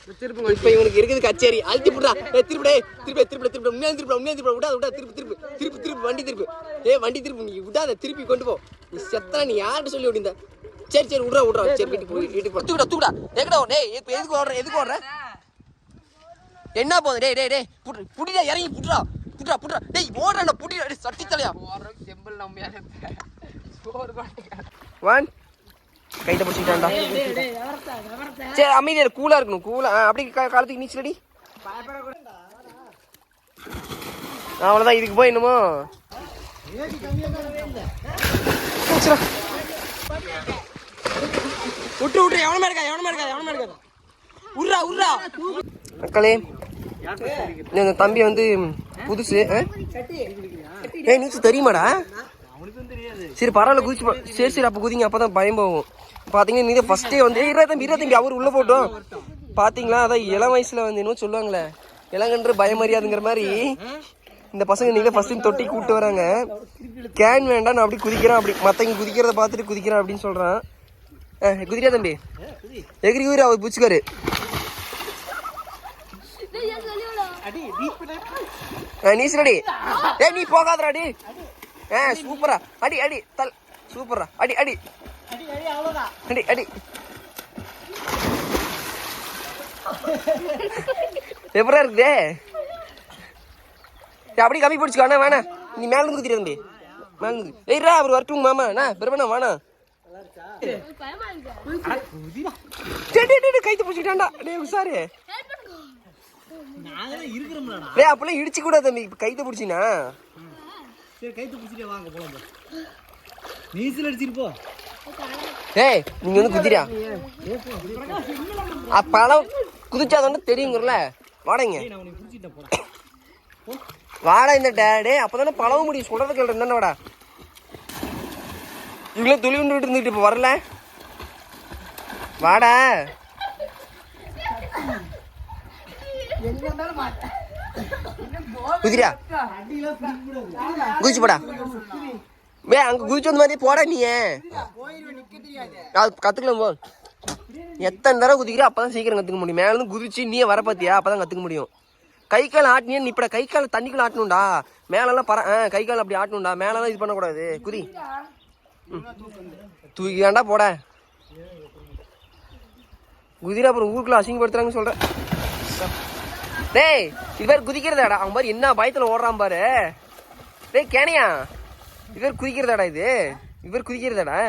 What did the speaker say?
இப்ப இவனுக்கு இருக்குது கச்சேரி. அழுத்தி போடுறா. திருப்பி திருப்பி உண்மையா திருப்பி விடாத திருப்பி வண்டி திருப்பி வண்டி திருப்பி நீ விடாத திருப்பி கொண்டு போ. நீ செத்தா நீ யார்கிட்ட சொல்லி விடுந்த? சரி விட்றா சரி வீட்டுக்கு போ. தூக்குடா எங்கடா டேய் இப்ப எதுக்கு ஓடுற என்ன போகுது? டேய் புடிடா இறங்கி புட்றா டேய் ஓடுறா புடிடா டேய் சட்டி தலையா ஓடுறதுக்கு செம்பிள் நம்மையால சோறு பாட்டுக்க 1 கைட்ட பிடிச்சிட்டான்டா. சரி அமைதியா கூலா இருக்கணும். கூலா அப்படி காலத்துக்கு நீச்சலடி. அவ்வளோதான். இதுக்கு போய் என்னமோ விட்டு எவனமே இருக்கா உர்றா மக்களே. இந்த தம்பி வந்து புதுசு. நீச்சல் தெரியுமாடா? சரி பரவாயில்ல குதிச்சு. சரி அப்போ குதிங்க, அப்பதான் பயம் போகும். பாத்தீங்கன்னா நீங்க ஃபர்ஸ்டே வந்து இருபத்தம்பி அவர் உள்ள போட்டோம் பாத்தீங்களா? அதான் இளம் வயசுல வந்து இன்னும் சொல்லுவாங்களே இளங்கன்று பயமறியாதுங்கிற மாதிரி இந்த பசங்க நீங்க ஃபர்ஸ்ட் தொட்டி கூப்பிட்டு வராங்க. கேன் வேண்டாம் நான் அப்படி குதிக்கிறேன், அப்படி மத்தவங்க குதிக்கிறத பார்த்துட்டு குதிக்கிறேன் அப்படின்னு சொல்றான். குதிரியா தம்பி? எகிரி ஊர் அவர் புச்சுக்காரு. நீச்சலடி. நீ போகாதராடி. சூப்பரா அடி சூப்பரா அடி எப்படா இருக்குதே? அப்படி கம்மி பிடிச்சிக்கோ. வேணா நீ மேல இருந்து குதிர தம்பி. மேல இருந்து ஏய்ரா அவர் வரட்டும் மாமா. பெருமண்ணா வாணா கைத்து பிடிச்சிட்டான்டா. டேய் உசாரு அப்பெல்லாம் இடிச்சு கூட தம்பி. கைத்த பிடிச்சினா கைத்து பிடிச்சிட்டே வாங்க போலாம். நீச்சல் அடிச்சிட்டு போ. நீங்க வந்து குதிரா அப்பளம் குதிச்சாதான் தெரியுங்கல்ல. வாடங்க வாடா இந்த டே அப்பதானே பழக முடியும். சொல்றது கேள்ற என்ன வாடா. இவ்வளோ துளி விட்டு இருந்துட்டு இப்போ வரல. வாடா குதிரா குதிச்சு போடா. அங்க குதிச்சு வந்த மாதிரி போடா. நீ கத்துக்கலாம் போ. எத்தனை தடவை குதிக்கிற அப்பதான் சீக்கிரம் கத்துக்க முடியும். மேல இருந்து குதிச்சு நீயே வர பாத்தியா? அப்பதான் கத்துக்க முடியும். கை கால் ஆட்டினியா நீ இப்ப கை கால் தண்ணிக்குள்ள ஆட்டணும்டா. மேலெல்லாம் கை கால் அப்படி ஆட்டணும்டா. மேலெல்லாம் இது பண்ணக்கூடாது. குதி தூக்கிதாண்டா போட. குதிரை அப்புறம் ஊருக்குள்ள அசிங்கப்படுத்துறாங்கன்னு சொல்றேன். டேய் இது பேர் குதிக்கிறதாடா. அவன் பாரு என்ன பயத்துல ஓடுறான் பாரு. டேய் கேனியா இது பேர் குதிக்கிறதாடா. இது இவர் குதிக்கிறதாடா.